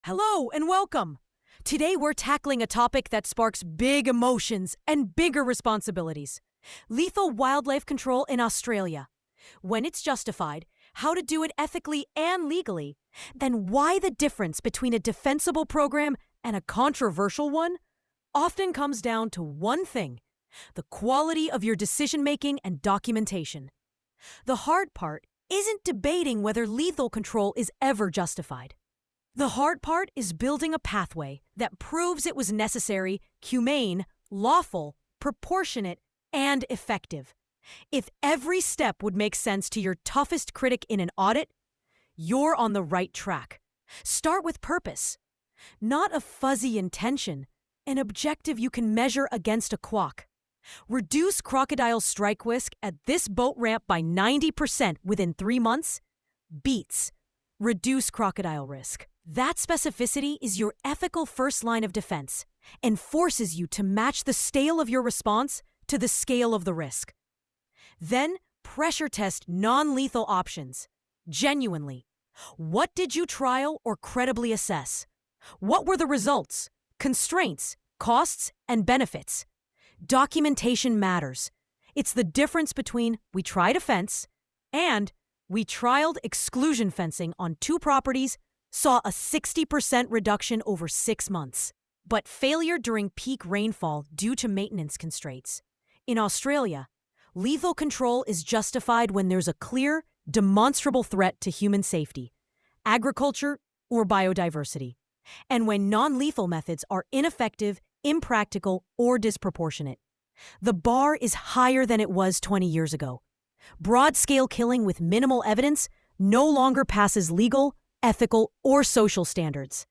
Hello and welcome. Today we're tackling a topic that sparks big emotions and bigger responsibilities. Lethal wildlife control in Australia. When it's justified, how to do it ethically and legally, then why the difference between a defensible program and a controversial one often comes down to one thing: the quality of your decision-making and documentation. The hard part isn't debating whether lethal control is ever justified. The hard part is building a pathway that proves it was necessary, humane, lawful, proportionate, and effective. If every step would make sense to your toughest critic in an audit, you're on the right track. Start with purpose, not a fuzzy intention, an objective you can measure against a clock. Reduce crocodile strike risk at this boat ramp by 90% within 3 months beats reduce crocodile risk. That specificity is your ethical first line of defense and forces you to match the scale of your response to the scale of the risk. Then pressure test non-lethal options. Genuinely. What did you trial or credibly assess? What were the results, constraints, costs, and benefits? Documentation matters. It's the difference between we tried a fence and we trialed exclusion fencing on 2 properties, saw a 60% reduction over 6 months. But failure during peak rainfall due to maintenance constraints. In Australia, lethal control is justified when there's a clear, demonstrable threat to human safety, agriculture, or biodiversity, and when non-lethal methods are ineffective, impractical, or disproportionate. The bar is higher than it was 20 years ago. Broad-scale killing with minimal evidence no longer passes legal, ethical, or social standards.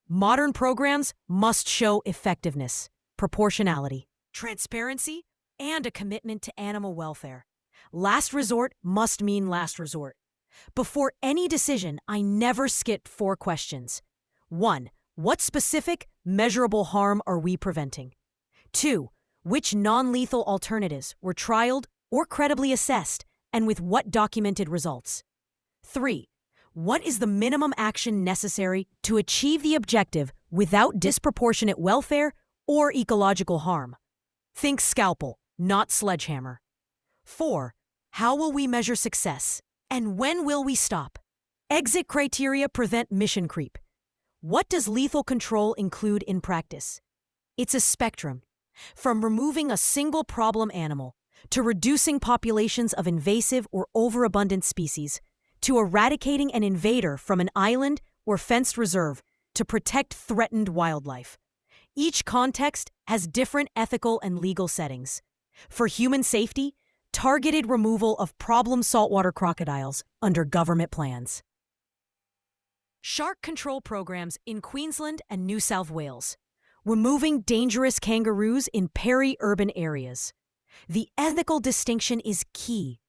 Modern programs must show effectiveness, proportionality, transparency, and a commitment to animal welfare. Last resort must mean last resort. Before any decision, I never skip 4 questions. 1. What specific, measurable harm are we preventing? 2. Which non-lethal alternatives were trialed or credibly assessed, and with what documented results? 3. What is the minimum action necessary to achieve the objective without disproportionate welfare or ecological harm? Think scalpel, not sledgehammer. 4. How will we measure success? And when will we stop? Exit criteria prevent mission creep. What does lethal control include in practice? It's a spectrum, from removing a single problem animal to reducing populations of invasive or overabundant species, to eradicating an invader from an island or fenced reserve to protect threatened wildlife. Each context has different ethical and legal settings. For human safety, targeted removal of problem saltwater crocodiles under government plans. Shark control programs in Queensland and New South Wales. Removing dangerous kangaroos in peri-urban areas. The ethical distinction is key.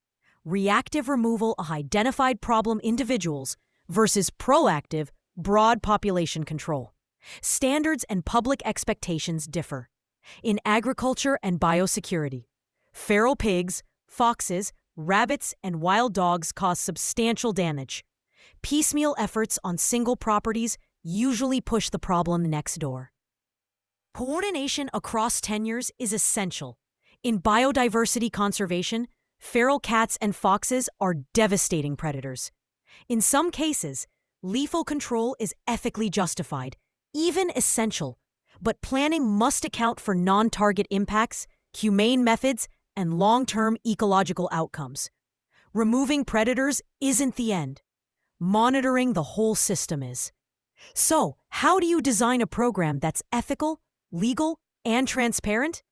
Reactive removal of identified problem individuals versus proactive, broad population control. Standards and public expectations differ. In agriculture and biosecurity, feral pigs, foxes, rabbits, and wild dogs cause substantial damage. Piecemeal efforts on single properties usually push the problem next door. Coordination across tenures is essential. In biodiversity conservation, feral cats and foxes are devastating predators. In some cases, lethal control is ethically justified, even essential, but planning must account for non-target impacts, humane methods, and long-term ecological outcomes. Removing predators isn't the end. Monitoring the whole system is. So, how do you design a program that's ethical, legal, and transparent?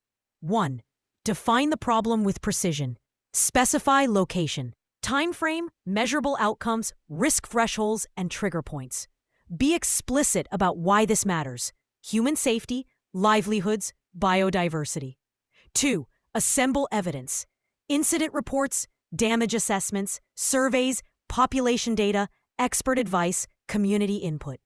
1. Define the problem with precision. Specify location, timeframe, measurable outcomes, risk thresholds, and trigger points. Be explicit about why this matters: human safety, livelihoods, biodiversity. 2. Assemble evidence. Incident reports, damage assessments, surveys, population data, expert advice, community input.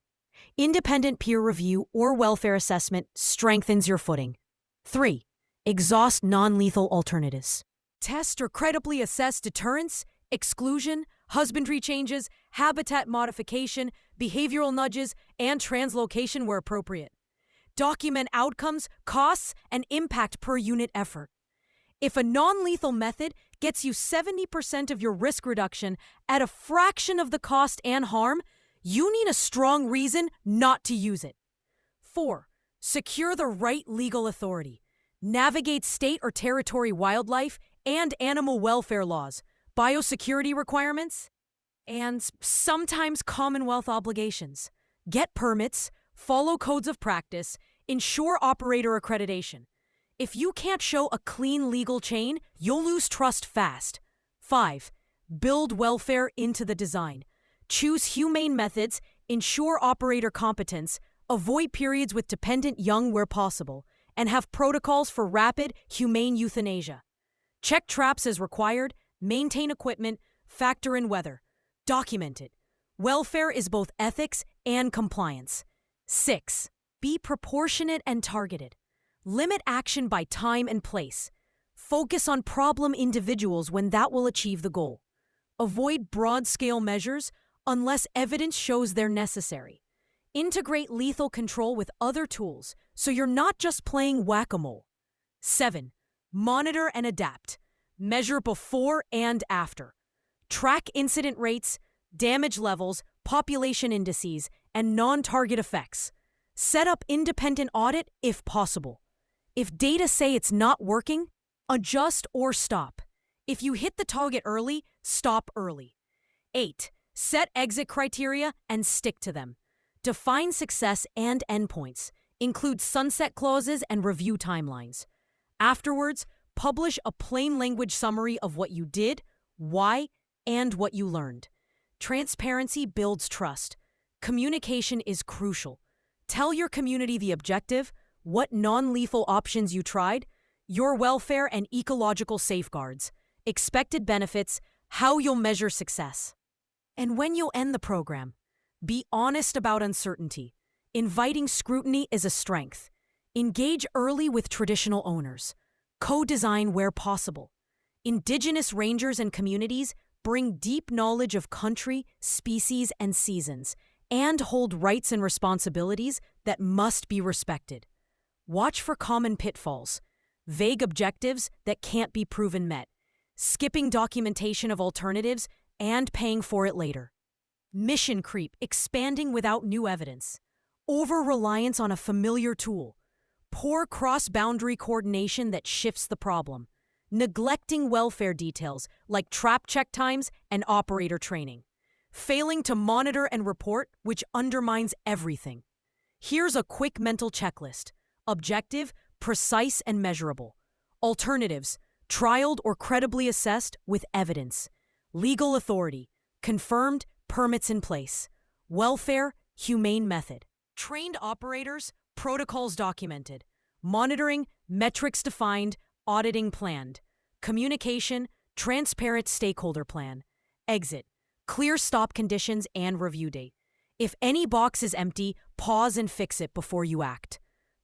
Independent peer review or welfare assessment strengthens your footing. 3. Exhaust non-lethal alternatives. Test or credibly assess deterrence, exclusion, husbandry changes, habitat modification, behavioral nudges, and translocation where appropriate. Document outcomes, costs, and impact per unit effort. If a non-lethal method gets you 70% of your risk reduction at a fraction of the cost and harm, you need a strong reason not to use it. 4. Secure the right legal authority. Navigate state or territory wildlife and animal welfare laws, biosecurity requirements, and sometimes Commonwealth obligations. Get permits, follow codes of practice, ensure operator accreditation. If you can't show a clean legal chain, you'll lose trust fast. 5. Build welfare into the design. Choose humane methods, ensure operator competence, avoid periods with dependent young where possible, and have protocols for rapid, humane euthanasia. Check traps as required, maintain equipment, factor in weather. Document it. Welfare is both ethics and compliance. 6. Be proportionate and targeted. Limit action by time and place. Focus on problem individuals when that will achieve the goal. Avoid broad-scale measures unless evidence shows they're necessary. Integrate lethal control with other tools so you're not just playing whack-a-mole. 7. Monitor and adapt. Measure before and after. Track incident rates, damage levels, population indices, and non-target effects. Set up independent audit if possible. If data say it's not working, adjust or stop. If you hit the target early, stop early. 8. Set exit criteria and stick to them. Define success and endpoints. Include sunset clauses and review timelines. Afterwards, publish a plain language summary of what you did, why, and what you learned. Transparency builds trust. Communication is crucial. Tell your community the objective, what non-lethal options you tried, your welfare and ecological safeguards, expected benefits, how you'll measure success. And when you'll end the program, be honest about uncertainty. Inviting scrutiny is a strength. Engage early with traditional owners. Co-design where possible. Indigenous rangers and communities bring deep knowledge of country, species, and seasons, and hold rights and responsibilities that must be respected. Watch for common pitfalls, vague objectives that can't be proven met, skipping documentation of alternatives, and paying for it later. Mission creep, expanding without new evidence. Over-reliance on a familiar tool. Poor cross-boundary coordination that shifts the problem. Neglecting welfare details like trap check times and operator training. Failing to monitor and report, which undermines everything. Here's a quick mental checklist. Objective, precise, and measurable. Alternatives, trialed or credibly assessed with evidence. Legal authority, confirmed, permits in place. Welfare, humane method. Trained operators, protocols documented. Monitoring, metrics defined, auditing planned. Communication, transparent stakeholder plan. Exit, clear stop conditions and review date. If any box is empty, pause and fix it before you act.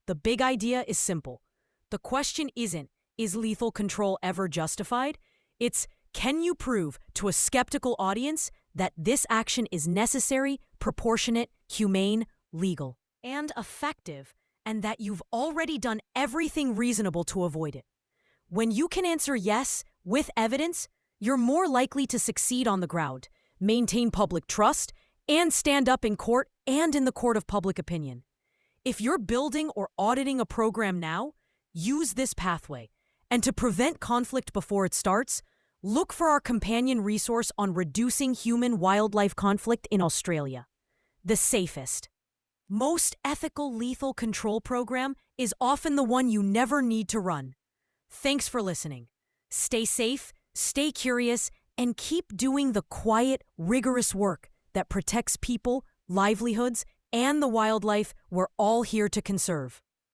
The big idea is simple. The question isn't, is lethal control ever justified? It's, can you prove to a skeptical audience that this action is necessary, proportionate, humane, legal, and effective, and that you've already done everything reasonable to avoid it? When you can answer yes with evidence, you're more likely to succeed on the ground, maintain public trust, and stand up in court and in the court of public opinion. If you're building or auditing a program now, use this pathway. And to prevent conflict before it starts, look for our companion resource on reducing human-wildlife conflict in Australia. The safest, most ethical lethal control program is often the one you never need to run. Thanks for listening. Stay safe, stay curious, and keep doing the quiet, rigorous work that protects people, livelihoods, and the wildlife we're all here to conserve.